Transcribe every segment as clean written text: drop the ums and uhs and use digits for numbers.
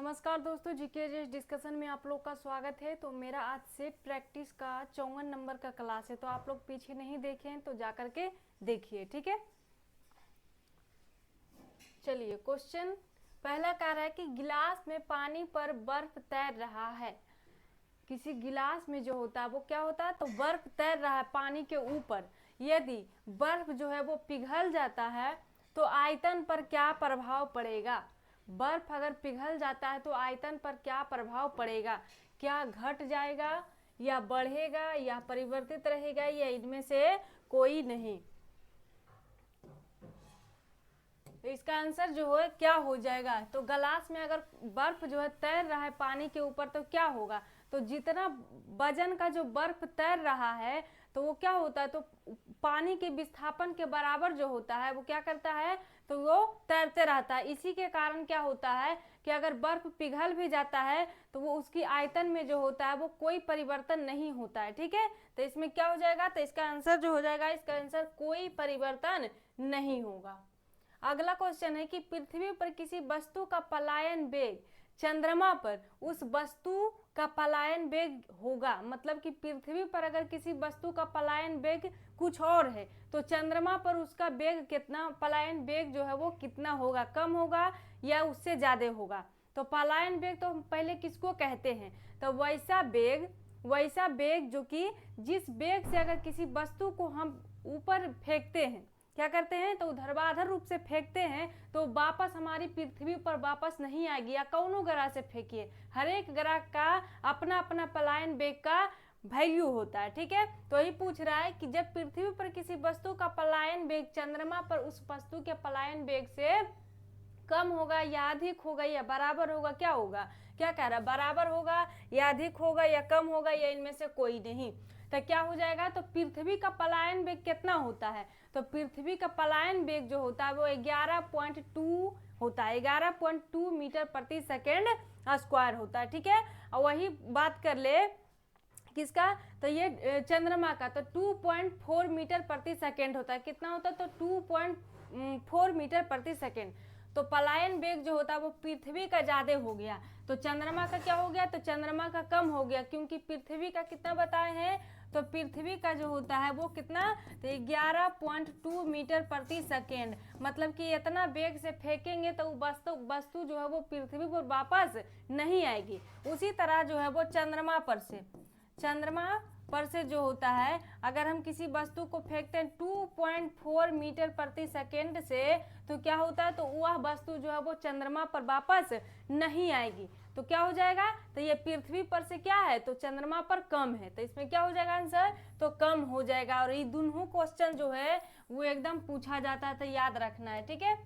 नमस्कार दोस्तों, GK discussion में आप लोग का स्वागत है। तो मेरा आज से प्रैक्टिस का 54 नंबर का क्लास है, तो आप लोग पीछे नहीं देखें तो जा करके देखिए, ठीक है। चलिए, क्वेश्चन पहला कह रहा है कि गिलास में पानी पर बर्फ तैर रहा है। किसी गिलास में जो होता है वो क्या होता है, तो बर्फ तैर रहा है पानी के ऊपर। यदि बर्फ जो है वो पिघल जाता है तो आयतन पर क्या प्रभाव पड़ेगा। बर्फ अगर पिघल जाता है तो आयतन पर क्या प्रभाव पड़ेगा, क्या घट जाएगा या बढ़ेगा या परिवर्तित रहेगा या इनमें से कोई नहीं। तो इसका आंसर जो है क्या हो जाएगा, तो गिलास में अगर बर्फ जो है तैर रहा है पानी के ऊपर तो क्या होगा, तो जितना वजन का जो बर्फ तैर रहा है तो वो क्या होता है, तो पानी के विस्थापन के बराबर जो होता है वो क्या करता है, तो वो तैरते रहता है। इसी के कारण क्या होता है कि अगर बर्फ पिघल भी जाता है तो वो उसकी आयतन में जो होता है वो कोई परिवर्तन नहीं होता है, ठीक है। तो इसमें क्या हो जाएगा, तो इसका आंसर जो हो जाएगा, इसका आंसर कोई परिवर्तन नहीं होगा। अगला क्वेश्चन है कि पृथ्वी पर किसी वस्तु का पलायन वेग चंद्रमा पर उस वस्तु का पलायन वेग होगा। मतलब कि पृथ्वी पर अगर किसी वस्तु का पलायन वेग कुछ और है तो चंद्रमा पर उसका वेग कितना, पलायन वेग जो है वो कितना होगा, कम होगा या उससे ज्यादा होगा। तो पलायन वेग तो हम पहले किसको कहते हैं, तो वैसा वेग जो कि जिस वेग से अगर किसी वस्तु को हम ऊपर फेंकते हैं, क्या करते हैं, तो ऊर्ध्वाधर रूप से फेंकते हैं तो वापस हमारी पृथ्वी पर वापस नहीं आएगी। या कौनों ग्रह से फेंकिए, हर एक ग्रह का अपना अपना पलायन वेग का वैल्यू होता है, ठीक है। तो यही पूछ रहा है कि जब पृथ्वी पर किसी वस्तु का पलायन वेग चंद्रमा पर उस वस्तु के पलायन वेग से कम होगा या अधिक होगा या बराबर होगा, क्या होगा, क्या कह रहा है, बराबर होगा या अधिक होगा या कम होगा या इनमें से कोई नहीं। तो क्या हो जाएगा, तो पृथ्वी का पलायन वेग कितना होता है, तो पृथ्वी का पलायन वेग जो होता है वो 11.2 होता है, 11.2 मीटर प्रति सेकेंड स्क्वायर होता है, ठीक है। और वही बात कर ले किसका, तो ये चंद्रमा का, तो 2.4 मीटर प्रति सेकेंड होता है। कितना होता है, तो 2.4 मीटर प्रति सेकेंड। तो पलायन वेग जो होता है वो पृथ्वी का ज्यादा हो गया, तो चंद्रमा का क्या हो गया, तो चंद्रमा का कम हो गया, क्योंकि पृथ्वी का कितना बताए हैं, तो पृथ्वी का जो होता है वो कितना, तो 11.2 मीटर प्रति सेकेंड। मतलब कि इतना वेग से फेंकेंगे तो वस्तु जो है वो पृथ्वी पर वापस नहीं आएगी। उसी तरह जो है वो चंद्रमा पर से जो होता है, अगर हम किसी वस्तु को फेंकते हैं 2.4 मीटर प्रति सेकेंड से, तो क्या होता है, तो वह वस्तु जो है वो चंद्रमा पर वापस नहीं आएगी। तो क्या हो जाएगा, तो ये पृथ्वी पर से क्या है, तो चंद्रमा पर कम है, तो इसमें क्या हो जाएगा आंसर, तो कम हो जाएगा। और ये दोनों क्वेश्चन जो है वो एकदम पूछा जाता है, तो याद रखना है, ठीक है।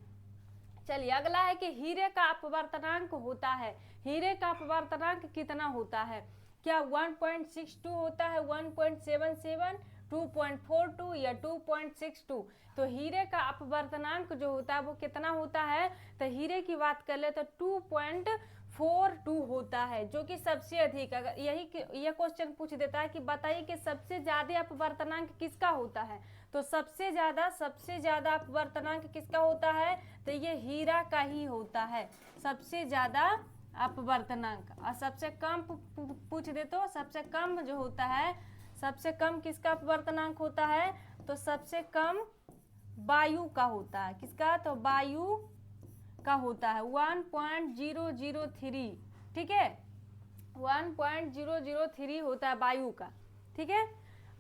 चलिए, अगला है कि हीरे का अपवर्तनांक होता है। हीरे का अपवर्तनांक कितना होता है, क्या 1.62 होता है, 1.77, 2.42 या 2.62। तो हीरे का अपवर्तनांक जो होता है वो कितना होता है, तो हीरे की बात कर ले तो 2.42 होता है, जो कि सबसे अधिक। अगर यह क्वेश्चन पूछ देता है कि बताइए कि सबसे ज्यादा अपवर्तनांक किसका होता है, तो सबसे ज्यादा अपवर्तनांक किसका होता है, तो ये हीरा का ही होता है, सबसे ज्यादा अपवर्तनांक। और सबसे कम पूछ दे तो सबसे कम जो होता है, सबसे कम किसका अपवर्तनांक होता है, तो सबसे कम वायु का होता है। किसका, तो वायु का होता है 1.003, ठीक है, 1.003 होता है वायु का, ठीक है।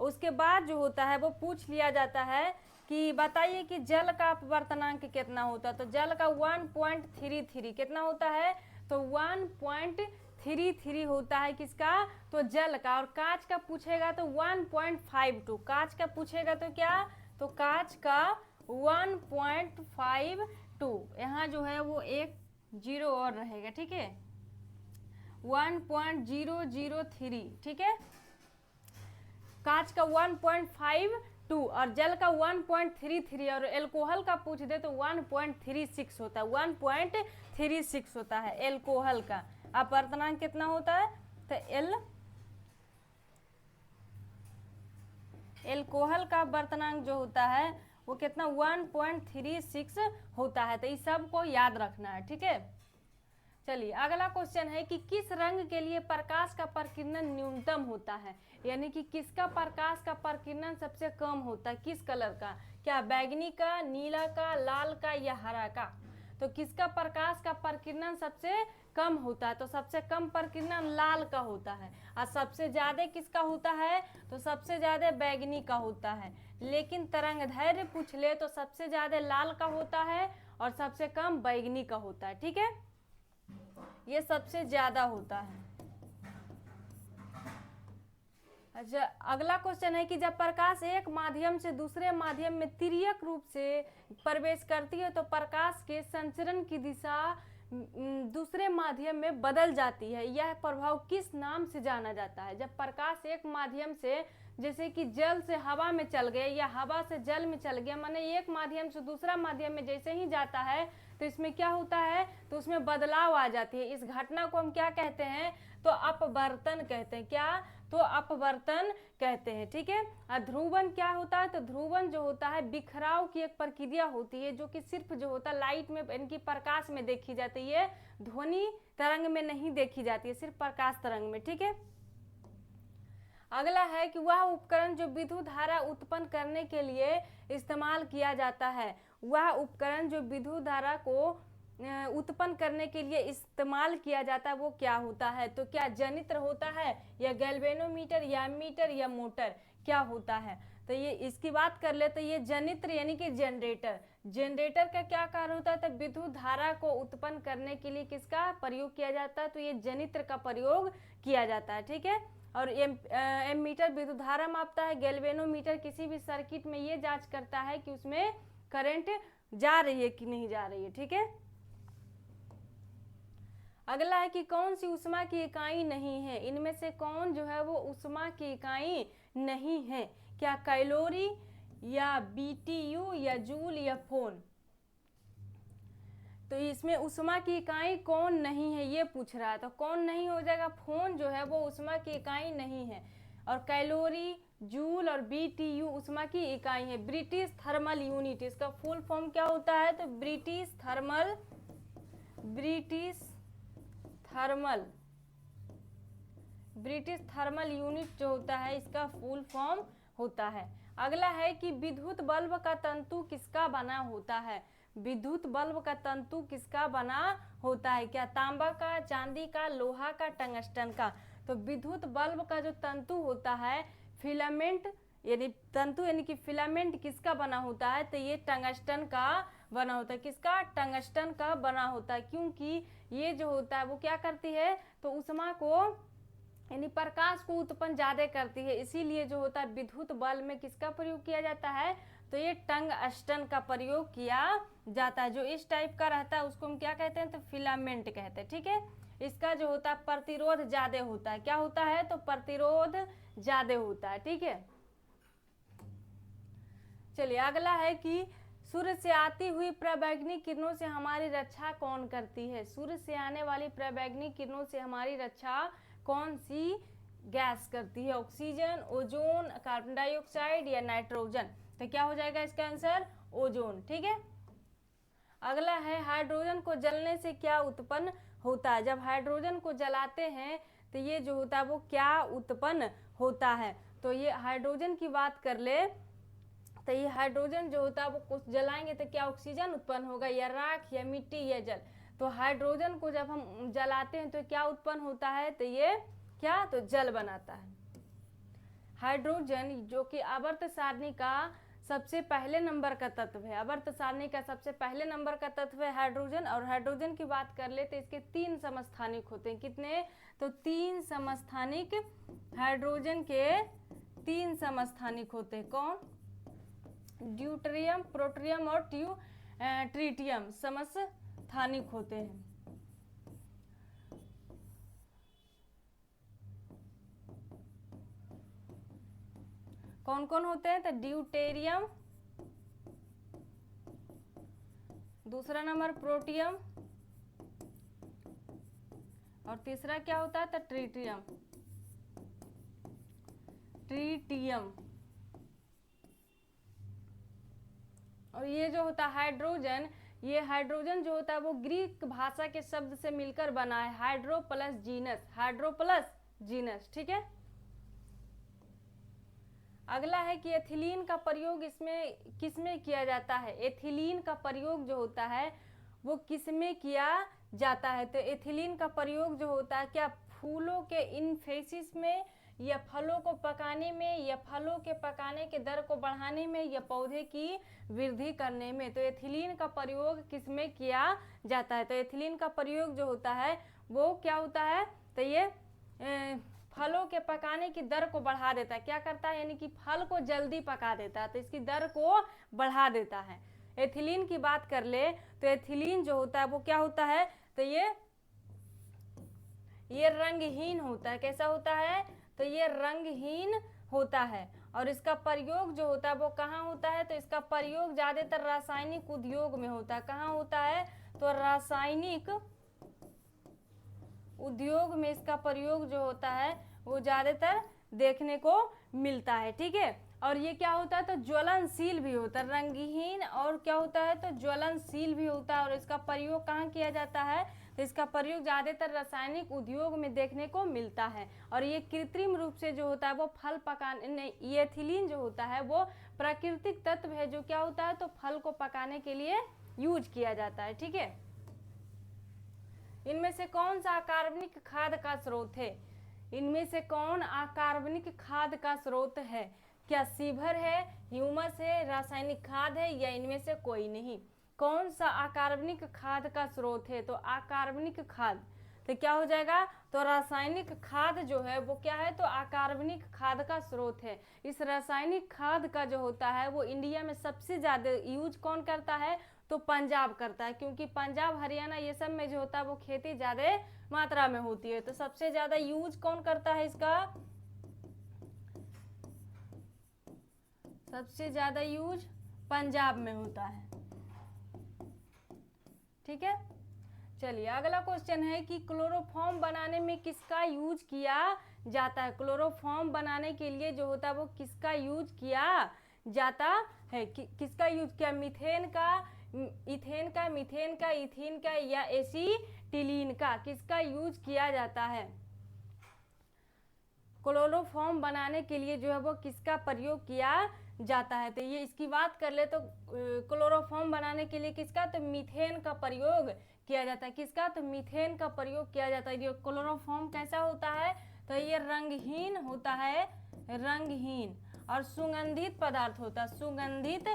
उसके बाद जो होता है वो पूछ लिया जाता है कि बताइए कि जल का अपवर्तनांक कितना होता है, तो जल का 1.33 कितना होता है, तो 1.33 होता है किसका, तो जल का। और कांच का पूछेगा तो 1.52, कांच का पूछेगा तो क्या, तो कांच का 1.52, यहाँ जो है वो एक जीरो और रहेगा, ठीक है, 1.003, ठीक है। कांच का 1.52 और जल का 1.33, और एल्कोहल का पूछ दे तो 1.36 होता है, 1.36 होता है एल्कोहल का। अपवर्तनांक कितना होता है, तो एल्कोहल का अपवर्तनांक जो होता है वो कितना 1.36 होता है। तो इस सब को याद रखना है, ठीक है। चलिए अगला क्वेश्चन है कि किस रंग के लिए प्रकाश का प्रकीर्णन न्यूनतम होता है, यानी कि किसका प्रकाश का प्रकीर्णन सबसे कम होता है, किस कलर का, क्या बैगनी का, नीला का, लाल का या हरा का। तो किसका प्रकाश का प्रकीर्णन सबसे कम होता है, तो सबसे कम प्रकीर्णन लाल का होता है। और सबसे ज्यादा किसका होता है, तो सबसे ज्यादा बैगनी का होता है। लेकिन तरंगदैर्घ्य पूछ ले तो सबसे ज्यादा लाल का होता है और सबसे कम बैगनी का होता है। ठीक है, ये सबसे ज्यादा होता है। अच्छा, अगला क्वेश्चन है कि जब प्रकाश एक माध्यम से दूसरे माध्यम में तिर्यक रूप से प्रवेश करती है तो प्रकाश के संचरण की दिशा दूसरे माध्यम में बदल जाती है। यह प्रभाव किस नाम से जाना जाता है। जब प्रकाश एक माध्यम से, जैसे कि जल से हवा में चल गए या हवा से जल में चल गया, माने एक माध्यम से दूसरा माध्यम में जैसे ही जाता है तो इसमें क्या होता है, तो उसमें बदलाव आ जाती है। इस घटना को हम क्या कहते हैं, तो अपवर्तन कहते हैं। क्या, तो अपवर्तन कहते हैं। ठीक है, और ध्रुवन क्या होता है, तो ध्रुवन जो होता है बिखराव की एक प्रक्रिया होती है जो कि सिर्फ जो होता है लाइट में, इनकी प्रकाश में देखी जाती है, ध्वनि तरंग में नहीं देखी जाती है, सिर्फ प्रकाश तरंग में। ठीक है, अगला है कि वह उपकरण जो विद्युत धारा उत्पन्न करने के लिए इस्तेमाल किया जाता है, वह उपकरण जो विद्युत धारा को उत्पन्न करने के लिए इस्तेमाल किया जाता है वो क्या होता है। तो क्या जनित्र होता है या गैल्वेनोमीटर या एमीटर या मोटर, क्या होता है। तो ये इसकी बात कर ले तो ये जनित्र यानी कि जनरेटर। जनरेटर का क्या कार्य होता है, तो विद्युत धारा को उत्पन्न करने के लिए किसका प्रयोग किया जाता है, तो ये जनित्र का प्रयोग किया जाता है। ठीक है, और एमीटर विद्युत धारा मापता है, गैल्वेनोमीटर किसी भी सर्किट में ये जांच करता है कि उसमें करंट जा रही है कि नहीं जा रही है। ठीक है, अगला है कि कौन सी ऊष्मा की इकाई नहीं है, इनमें से कौन जो है वो ऊष्मा की इकाई नहीं है। क्या कैलोरी या बीटीयू या जूल या फोन। तो इसमें ऊष्मा की इकाई कौन नहीं है ये पूछ रहा है, तो कौन नहीं हो जाएगा, फोन जो है वो ऊष्मा की इकाई नहीं है। और कैलोरी, जूल और बीटीयू ऊष्मा की इकाई है। ब्रिटिश थर्मल यूनिट, इसका फुल फॉर्म क्या होता है, तो ब्रिटिश थर्मल यूनिट जो होता है इसका फुल फॉर्म होता है। अगला है कि विद्युत बल्ब का तंतु किसका बना होता है। विद्युत बल्ब का तंतु किसका बना होता है, क्या तांबा का, चांदी का, लोहा का, टंगस्टन का। तो विद्युत बल्ब का जो तंतु होता है, फिलामेंट यानी तंतु यानी कि फिलामेंट किसका बना होता है, तो ये टंगस्टन का बना होता है। किसका, टंगस्टन का बना होता है, क्योंकि ये जो होता है वो क्या करती है, तो ऊष्मा को यानी प्रकाश को उत्पन्न ज्यादा करती है, इसीलिए जो होता है विद्युत बल्ब में किसका प्रयोग किया जाता है, तो ये टंगस्टन का प्रयोग किया जाता है। जो इस टाइप का रहता है उसको हम क्या कहते हैं, तो फिलामेंट कहते हैं। ठीक है, इसका जो होता है प्रतिरोध ज्यादा होता है, क्या होता है, तो प्रतिरोध ज्यादा होता है। ठीक है, चलिए अगला है कि सूर्य से आती हुई प्रवैग्निक किरणों से हमारी रक्षा कौन करती है। सूर्य से आने वाली प्रवैग्निक किरणों से हमारी रक्षा कौन सी गैस करती है, ऑक्सीजन, ओजोन, कार्बन डाइऑक्साइड या नाइट्रोजन। तो क्या हो जाएगा इसका आंसर, ओजोन। ठीक है, अगला है हाइड्रोजन को जलने से क्या उत्पन्न होता है। जब हाइड्रोजन को जलाते हैं तो ये जो होता है वो क्या उत्पन्न होता है। तो ये हाइड्रोजन की बात कर ले तो ये हाइड्रोजन जो होता है वो कुछ जलाएंगे तो क्या ऑक्सीजन उत्पन्न होगा, या राख या मिट्टी या जल। तो हाइड्रोजन को जब हम जलाते हैं तो क्या उत्पन्न होता है, तो ये क्या, तो जल बनाता है। हाइड्रोजन जो कि आवर्त सारणी का सबसे पहले नंबर का तत्व है, आवर्त सारणी का सबसे पहले नंबर का तत्व है हाइड्रोजन। और हाइड्रोजन की बात कर ले तो इसके 3 समस्थानिक होते हैं, कितने, तो 3 समस्थानिक। हाइड्रोजन के 3 समस्थानिक होते हैं, कौन, ड्यूटेरियम, प्रोटरियम और ट्रिटियम समस्थानिक होते हैं। कौन कौन होते हैं, तो ड्यूटेरियम, दूसरा नंबर प्रोटियम और तीसरा क्या होता है, तो ट्रिटियम। और ये जो होता है हाइड्रोजन, ये हाइड्रोजन जो होता है वो ग्रीक भाषा के शब्द से मिलकर बना है, hydro plus genus, hydro plus genus, ठीक है। अगला है कि एथिलीन का प्रयोग इसमें किसमें किया जाता है। एथिलीन का प्रयोग जो होता है वो किसमें किया जाता है। तो एथिलीन का प्रयोग जो होता है क्या फूलों के इनफेसिस में, या फलों को पकाने में, या फलों के पकाने के दर को बढ़ाने में, या पौधे की वृद्धि करने में। तो एथिलीन का प्रयोग किसमें किया जाता है। तो एथिलीन का प्रयोग जो होता है वो क्या होता है, तो ये फलों के पकाने की दर को बढ़ा देता है। क्या करता है, यानी कि फल को जल्दी पका देता है, तो इसकी दर को बढ़ा देता है। एथिलीन की बात कर ले तो एथिलीन जो होता है वो क्या होता है, तो ये रंगहीन होता है। कैसा होता है, तो ये रंगहीन होता है। और इसका प्रयोग जो होता है वो कहाँ होता है, तो इसका प्रयोग ज्यादातर रासायनिक उद्योग में होता है। कहाँ होता है, तो रासायनिक उद्योग में इसका प्रयोग जो होता है वो ज्यादातर देखने को मिलता है, ठीक है। और ये क्या होता है, तो ज्वलनशील भी होता है, रंगहीन और क्या होता है, तो ज्वलनशील भी होता है। और इसका प्रयोग कहाँ किया जाता है, तो इसका प्रयोग ज्यादातर रासायनिक उद्योग में देखने को मिलता है। और ये कृत्रिम रूप से जो होता है वो फल पकाने, ये एथिलीन जो होता है वो प्राकृतिक तत्व है जो क्या होता है, तो फल को पकाने के लिए यूज किया जाता है, ठीक है। इनमें से कौन सा अकार्बनिक खाद का स्रोत है। इनमें से कौन अकार्बनिक खाद का स्रोत है। क्या सीवर है, ह्यूमस है, रासायनिक खाद है, या इनमें से कोई नहीं। कौन सा अकार्बनिक खाद का स्रोत है, तो अकार्बनिक खाद, तो क्या हो जाएगा, तो रासायनिक खाद जो है वो क्या है, तो अकार्बनिक खाद का स्रोत है। इस रासायनिक खाद का जो होता है वो इंडिया में सबसे ज्यादा यूज कौन करता है, तो पंजाब करता है, क्योंकि पंजाब हरियाणा ये सब में जो होता है वो खेती ज्यादा मात्रा में होती है। तो सबसे ज्यादा यूज कौन करता है इसका, सबसे ज्यादा यूज पंजाब में होता है, ठीक है। चलिए अगला क्वेश्चन है कि क्लोरोफॉर्म बनाने में किसका यूज किया जाता है। क्लोरोफॉर्म बनाने के लिए जो होता है वो किसका यूज किया जाता है, किसका यूज किया, मीथेन का, इथेन का, मीथेन का, इथीन का, या एसिटिलीन का, किसका यूज किया जाता है। क्लोरोफॉर्म बनाने के लिए जो है वो किसका प्रयोग किया जाता है। तो ये इसकी बात कर ले तो क्लोरोफॉर्म बनाने के लिए किसका, तो मीथेन का प्रयोग किया जाता है। किसका, तो मीथेन का प्रयोग किया जाता है। ये क्लोरोफॉर्म कैसा होता है, तो ये रंगहीन होता है, रंगहीन और सुगंधित पदार्थ होता है, सुगंधित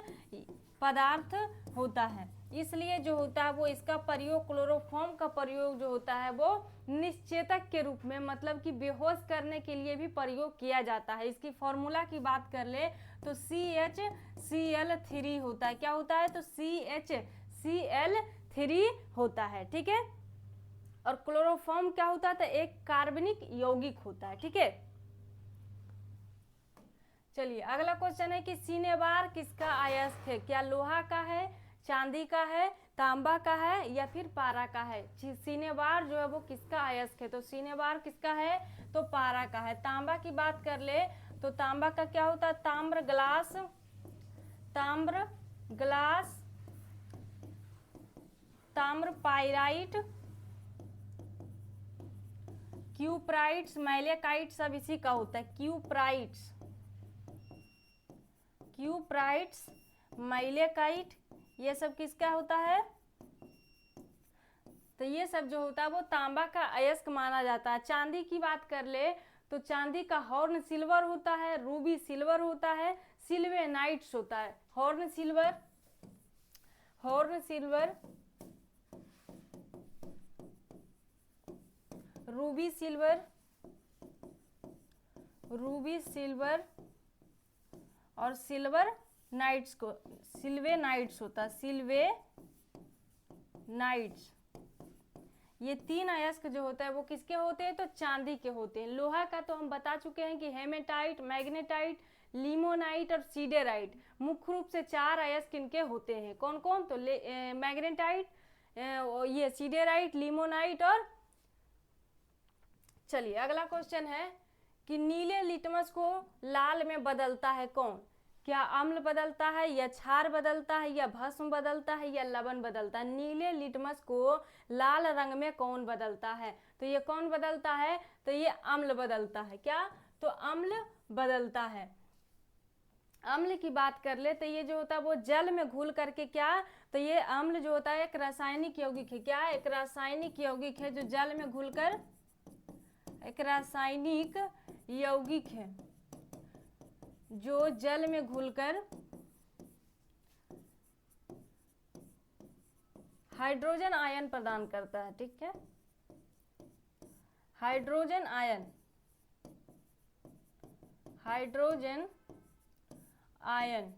पदार्थ होता है। इसलिए जो होता है वो इसका प्रयोग, क्लोरोफॉर्म का प्रयोग जो होता है वो निश्चेतक के रूप में, मतलब कि बेहोश करने के लिए भी प्रयोग किया जाता है। इसकी फॉर्मूला की बात कर ले तो CHCl3 होता है। क्या होता है, तो CHCl3 होता है, ठीक है। और क्लोरोफॉर्म क्या होता है, तो एक कार्बनिक यौगिक होता है, ठीक है। चलिए अगला क्वेश्चन है कि सिनेबार किसका अयस्क है। क्या लोहा का है, चांदी का है, तांबा का है, या फिर पारा का है। सिनेबार जो है वो किसका अयस्क है, तो सिनेबार किसका है, तो पारा का है। तांबा की बात कर ले तो तांबा का क्या होता है, ताम्र ग्लास, ताम्र ग्लास, ताम्र पाइराइट, क्यूप्राइट्स, मैलेकाइट, सब इसी का होता है। क्यूप्राइट्स, क्यूप्राइट्स, मैलेकाइट, ये सब किसका होता है, तो ये सब जो होता है वो तांबा का अयस्क माना जाता है। चांदी की बात कर ले तो चांदी का हॉर्न सिल्वर होता है, रूबी सिल्वर होता है, सिल्वेनाइट्स होता है। Horn silver, horn silver, Ruby silver, Ruby silver और सिल्वर नाइट्स को सिल्वेनाइट्स होता है, सिल्वेनाइट्स। ये तीन अयस्क जो होता है वो किसके होते हैं, तो चांदी के होते हैं। लोहा का तो हम बता चुके हैं कि हेमेटाइट, मैग्नेटाइट, लिमोनाइट और सीडेराइट, मुख्य रूप से चार अयस्क इनके होते हैं। कौन कौन, तो मैग्नेटाइट, ये सीडेराइट, लिमोनाइट और, चलिए अगला क्वेश्चन है कि नीले लिटमस को लाल में बदलता है कौन। क्या अम्ल बदलता है या क्षार बदलता है या भस्म बदलता है या लवण बदलता है? नीले लिटमस को लाल रंग में कौन बदलता है? तो ये कौन बदलता है? तो ये अम्ल बदलता है। क्या? तो अम्ल बदलता है। अम्ल की बात कर ले तो ये जो होता है वो जल में घुल करके क्या, तो ये अम्ल जो होता है एक रासायनिक यौगिक है। क्या? एक रासायनिक यौगिक है जो जल में घुलकर, एक रासायनिक यौगिक है जो जल में घुलकर हाइड्रोजन आयन प्रदान करता है। ठीक है, हाइड्रोजन आयन, हाइड्रोजन आयन,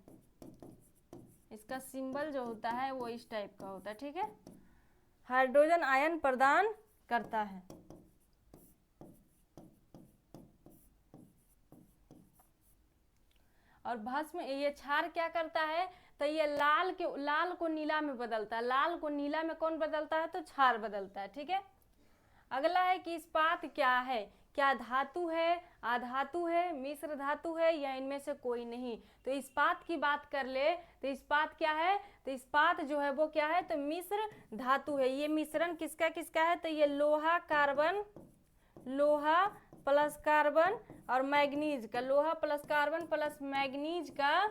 इसका सिंबल जो होता है वो इस टाइप का होता है। ठीक है, हाइड्रोजन आयन प्रदान करता है। और भस्म, ये क्षार क्या करता है? तो ये लाल को नीला में बदलता है। लाल को नीला में कौन बदलता है? तो क्षार बदलता है। ठीक है, अगला है कि इस्पात क्या है? क्या धातु है, अधातु है, मिश्र धातु है या इनमें से कोई नहीं? तो इस्पात की बात कर ले तो इस्पात क्या है? तो इस्पात जो है वो क्या है? तो मिश्र धातु है। ये मिश्रण किसका किसका है? तो ये लोहा कार्बन, लोहा प्लस कार्बन और मैग्नीज का, लोहा प्लस कार्बन प्लस मैग्नीज का,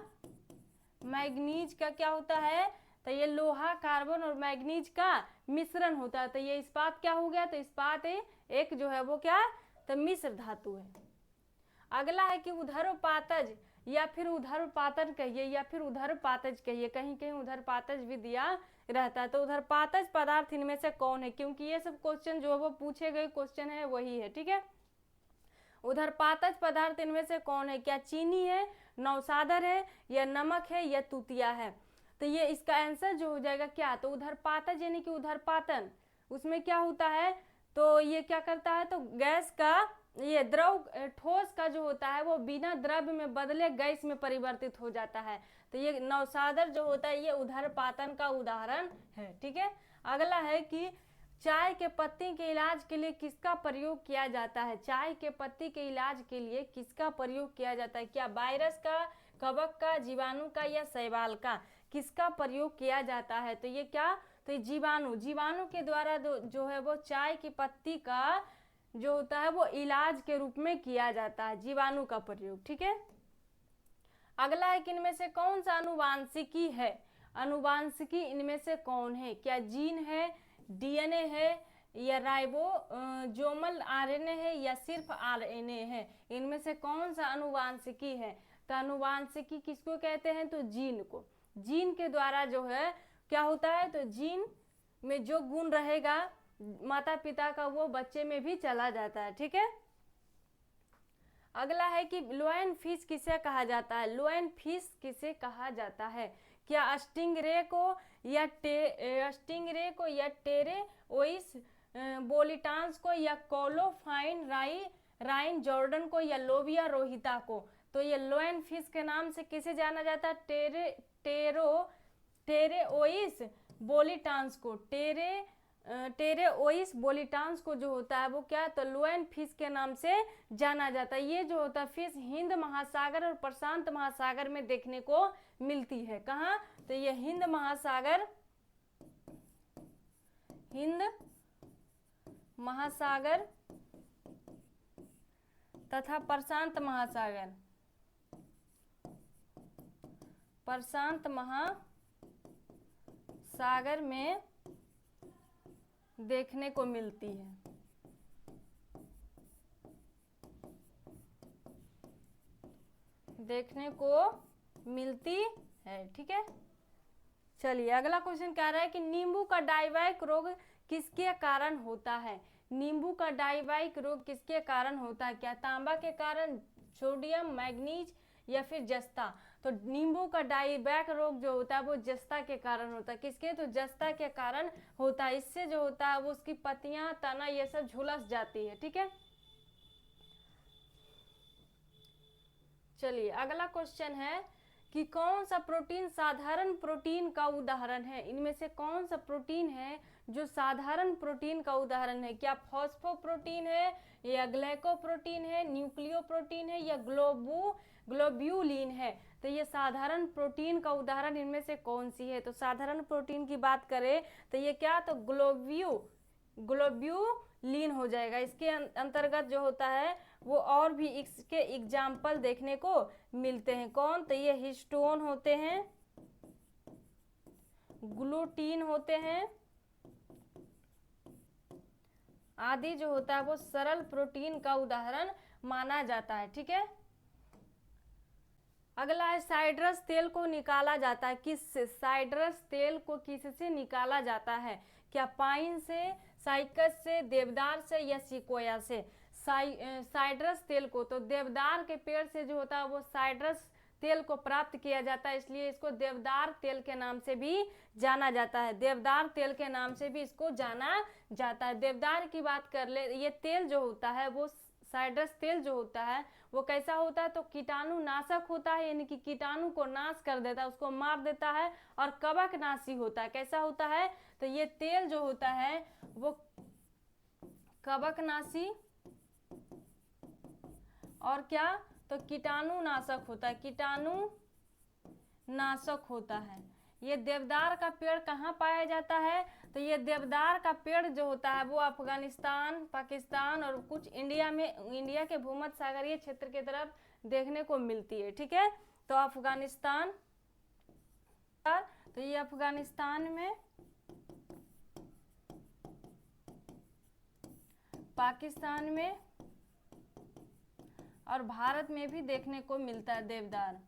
मैग्नीज का क्या होता है? तो ये लोहा कार्बन और मैग्नीज का मिश्रण होता है। तो ये इस्पात क्या हो गया? तो इस्पात एक जो है वो क्या, तो मिश्र धातु है। अगला है कि उधर्वपातज या फिर उधर्वपातन कहिए या फिर उधर्वपातज कहिए, कहीं कहीं उधर्वपातज भी दिया रहता है। तो उधर्वपातज पदार्थ इनमें से कौन है? क्योंकि ये सब क्वेश्चन जो है वो पूछे गए क्वेश्चन है वही है। ठीक है, उधर्वपातज पदार्थ इनमें से कौन है? क्या चीनी है, नौसादर है या नमक है या तूतिया है? तो ये इसका आंसर जो हो जाएगा क्या, तो उधर्वपातज यानी कि उधर्वपातन, उसमें क्या होता है? तो ये क्या करता है? तो गैस का, ये द्रव ठोस का जो होता है वो बिना द्रव्य में बदले गैस में परिवर्तित हो जाता है। तो ये नौसादर जो होता है ये उधर्वपातन का उदाहरण है। ठीक है, अगला है कि चाय के पत्ती के इलाज के लिए किसका प्रयोग किया जाता है? चाय के पत्ती के इलाज के लिए किसका प्रयोग किया जाता है? क्या वायरस का, कवक का, जीवाणु का या शैवाल का? किसका प्रयोग किया जाता है? तो ये क्या, तो ये जीवाणु, जीवाणु के द्वारा जो है वो चाय की पत्ती का जो होता है वो इलाज के रूप में किया जाता है, जीवाणु का प्रयोग। ठीक है, अगला है कि इनमें से कौन सा अनुवांशिकी है? अनुवांशिकी इनमें से कौन है? क्या जीन है, डीएनए है या राइबोसोमल आरएनए है या सिर्फ आरएनए है? इनमें से कौन सा अनुवांशिकी है? तो अनुवांशिकी किसको कहते हैं? तो जीन को। जीन के द्वारा जो है क्या होता है? तो जीन में जो गुण रहेगा माता पिता का वो बच्चे में भी चला जाता है। ठीक है, अगला है कि लोएन फिश किसे कहा जाता है? लोएन फिश किसे कहा जाता है? क्या स्टिंगरे को या स्टिंगरे को या टेरेओइस बोलिटान्स को या कोलोफाइन राइन जॉर्डन को या लोबिया रोहिता को? तो ये लोएन फिश के नाम से किसे जाना जाता है? टेरेओइस बोलिटान्स को, टेरेओइस बोलिटान्स को जो होता है वो क्या, तो लोएन फिश के नाम से जाना जाता है। ये जो होता है फिश हिंद महासागर और प्रशांत महासागर में देखने को मिलती है। कहाँ? तो ये हिंद महासागर, हिंद महासागर तथा प्रशांत महासागर, प्रशांत महासागर में देखने को मिलती है। देखने को मिलती है। ठीक है, चलिए अगला क्वेश्चन कह रहा है कि नींबू का डाइवैक रोग किसके कारण होता है? नींबू का डाइवैक रोग किसके कारण होता है? क्या तांबा के कारण, सोडियम, मैग्नीज या फिर जस्ता? तो नींबू का डाइवैक रोग जो होता है वो जस्ता के कारण होता है। किसके? तो जस्ता के कारण होता है। इससे जो होता है वो उसकी पत्तियां, तना ये सब झुलस जाती है। ठीक है, चलिए अगला क्वेश्चन है कि कौन सा प्रोटीन साधारण प्रोटीन का उदाहरण है। इनमें से कौन सा प्रोटीन है जो साधारण प्रोटीन का उदाहरण है? क्या फॉस्फोप्रोटीन है, या ग्लाइकोप्रोटीन है, न्यूक्लियोप्रोटीन है, या ग्लोब्यूलिन है? तो ये साधारण प्रोटीन का उदाहरण इनमें से कौन सी है? तो साधारण प्रोटीन की बात करें तो ये क्या, तो ग्लोब्यूलिन हो जाएगा। इसके अंतर्गत जो होता है वो और भी इसके एग्जाम्पल देखने को मिलते हैं। कौन, तो ये हिस्टोन होते हैं, ग्लूटीन होते हैं आदि जो होता है वो सरल प्रोटीन का उदाहरण माना जाता है। ठीक है, अगला है साइट्रस तेल को निकाला जाता है किससे? साइट्रस तेल को किससे निकाला जाता है? क्या पाइन से, साइकस से, देवदार से, या सिकोया से? साइट्रस तेल को तो देवदार के पेड़ से जो होता है वो साइट्रस तेल को प्राप्त किया जाता है, इसलिए इसको देवदार तेल के नाम से भी जाना जाता है। देवदार तेल के नाम से भी इसको जाना जाता है। देवदार की बात कर ले, ये तेल जो होता है वो साइट्रस तेल जो होता है वो कैसा होता है, तो कीटाणु नाशक होता है, यानी कि कीटाणु को नाश कर देता है, उसको मार देता है, और कवकनाशी होता है। कैसा होता है, तो ये तेल जो होता है वो कवकनाशी और क्या, तो कीटाणु नाशक होता है, कीटाणु नाशक होता है। ये देवदार का पेड़ कहाँ पाया जाता है, तो ये देवदार का पेड़ जो होता है वो अफगानिस्तान, पाकिस्तान और कुछ इंडिया के भूमध्य सागरीय क्षेत्र के तरफ देखने को मिलती है। ठीक है, तो अफगानिस्तान, तो ये अफगानिस्तान में, पाकिस्तान में और भारत में भी देखने को मिलता है देवदार।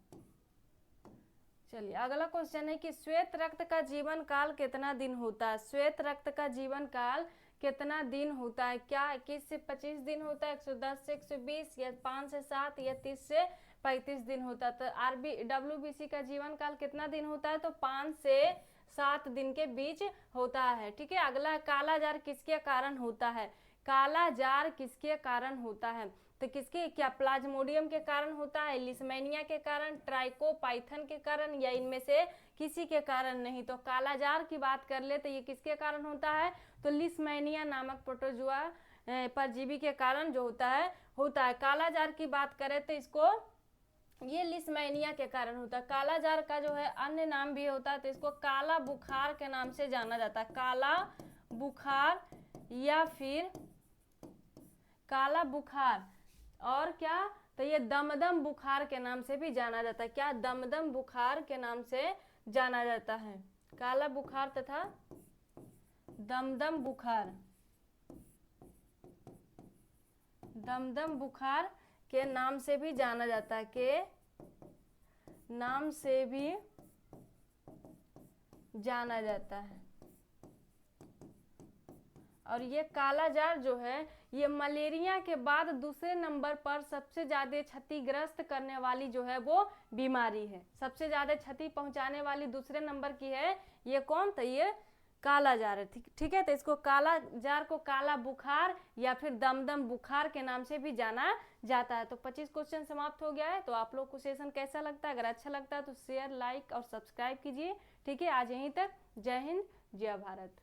चलिए अगला क्वेश्चन है कि श्वेत रक्त का जीवन काल कितना दिन होता है? श्वेत रक्त का जीवन काल कितना दिन होता है? क्या 21 से 25 दिन होता है, 110 से 120, या 5 से 7, या 30 से 35 दिन होता है? तो WBC का जीवन काल कितना दिन होता है? तो 5 से 7 दिन के बीच होता है। ठीक है, अगला काला जार किसके कारण होता है? काला जार किसके कारण होता है? तो किसके, क्या प्लाज्मोडियम के कारण होता है, लिस्मेनिया के कारण, ट्राइकोपाइथन के कारण, या इनमें से किसी के कारण नहीं? तो काला जार की बात कर ले तो ये किसके कारण होता है? तो लिस्मेनिया नामक प्रोटोजुआ परजीवी के कारण जो होता है। काला जार की बात करें तो इसको ये लिस्मेनिया के कारण होता है। काला जार का जो है अन्य नाम भी होता है, तो इसको काला बुखार के नाम से जाना जाता है। काला बुखार या फिर काला बुखार, और क्या, तो ये दमदम बुखार के नाम से भी जाना जाता है। क्या, दमदम बुखार के नाम से जाना जाता है। काला बुखार तथा दमदम बुखार, दमदम बुखार के नाम से भी जाना जाता है, के नाम से भी जाना जाता है। और ये काला जार जो है ये मलेरिया के बाद दूसरे नंबर पर सबसे ज्यादा क्षतिग्रस्त करने वाली जो है वो बीमारी है। सबसे ज्यादा क्षति पहुंचाने वाली दूसरे नंबर की है ये कौन, तो ये काला जार है। ठीक है, तो इसको काला जार को काला बुखार या फिर दमदम बुखार के नाम से भी जाना जाता है। तो 25 क्वेश्चन समाप्त हो गया है। तो आप लोग को सेशन कैसा लगता है? अगर अच्छा लगता है तो शेयर, लाइक और सब्सक्राइब कीजिए। ठीक है, आज यहीं तक। जय हिंद, जय भारत।